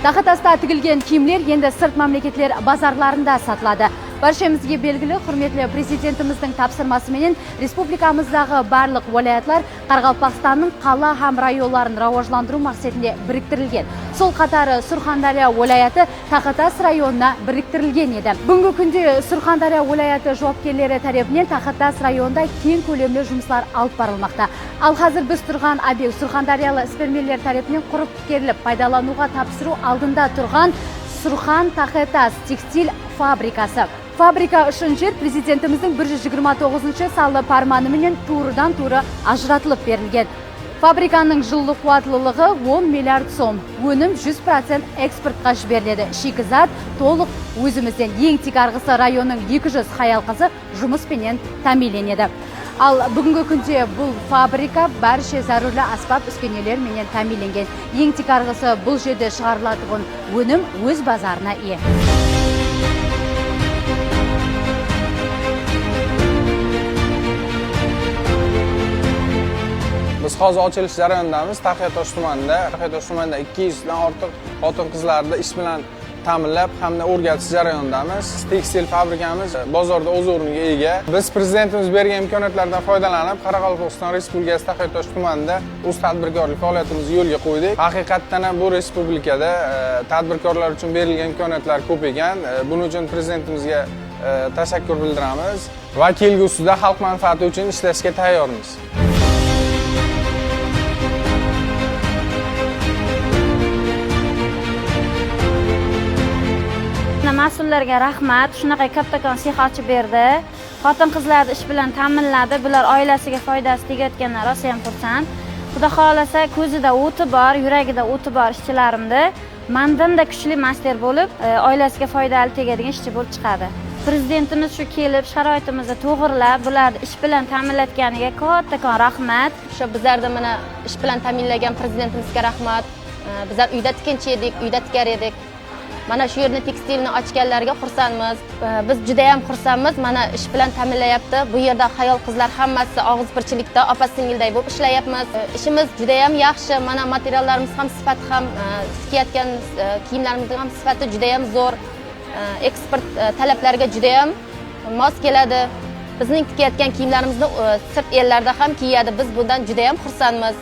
Taxatasda tigilgan kiyimlar endi sirt mamlakatlar bozorlarida sotiladi. Barchamizga belgili, hurmatli prezidentimizning topshirmasi bilan respublikamizdagi barliq viloyatlar Qoraqalpog'istonning qala ham rayonlarini rivojlantirish maqsadida biriktirilgan. Sol qatori Surxondaryo viloyati Taxatas rayonina biriktirilgan edi. Bugungi kunda Surxondaryo viloyati javobgarlari tomonidan Taxatas rayonida keng ko'lamli ishlar olib borilmoqda. Hozir biz turgan obyekt Surxondaryolik fermerlar tomonidan qurib kerilib, foydalanuvga topshiruv oldinda turgan Surxon Taxatas tekstil fabrikasi. Fabrika uchun prezidentimizning 129-sonli farmoni bilan to'g'ridan-to'g'ri ajratilib berilgan. Fabrikaning yillik quvvatliligi 10 milliard so'm. O'nim 100% eksportga beriladi. Shikizat to'liq o'zimizdan eng tegarg'isi rayonning 200 hayal qizi жұмыс bilan ta'minlanadi. Al bugungi kunda bu fabrika barcha zarurli asbab uskunalar bilan ta'minlangan. Eng tegarg'isi bu yerda chiqariladigan o'nim o'z bozorina ega. Biz hozir ochilish jarayonidamiz. Taxiyatosh tumanida 200 dan ortiq xotin-qizlarni ish bilan ta'minlab hamda o'rgatish jarayonidamiz. Tekstil fabrikamiz bozorda o'z o'rniga ega. Biz prezidentimiz bergan imkoniyatlardan foydalanib, Qoraqalpog'iston Respublikasi Taxiyatosh tumanida o'z tadbirkorlik faoliyatimizni yo'lga qo'ydik. Haqiqatdan ham bu respublikada tadbirkorlar uchun berilgan imkoniyatlar ko'p ekan. Buning uchun prezidentimizga tashakkur bildiramiz va kelgusida xalq manfaati uchun ishlashga tayyormiz. Mas'ullarga rahmat. Shunaqa kattakon sex ochib berdi. Xotin-qizlarni ish bilan ta'minladi. Bular oilasiga foydasi tegayotganidan rosa ham xursand. Xudo xolasa ko'zida o'ti bor, yuragida o'ti bor ishchilarimni mandanda kuchli master bo'lib, oilasiga foydali tegadigan ishchi bo'lib chiqadi. Prezidentimiz shu kelib, sharoitimizni to'g'rilab, bularni ish bilan ta'minlatganiga kattakon rahmat. Shu bizlarni mana ish bilan ta'minlagan prezidentimizga rahmat. Bizlar uyda tikinchi edik, uyda tikar edik. Mana shu yerni tekstilni ochganlarga xursandmiz. Biz juda ham xursandmiz. Mana ish bilan ta'minlayapti. Bu yerda hayol qizlar hammasi og'izbirchilikda opa-singilday bo'lib ishlayapmiz. Ishimiz juda ham yaxshi. Mana materiallarimiz ham sifati ham tikayotgan kiyimlarimiz ham sifati juda ham zo'r. Eksport talablariga juda ham mos keladi. Bizning tikayotgan kiyimlarimizni sirt ellarda ham kiyadi. Biz bundan juda ham xursandmiz.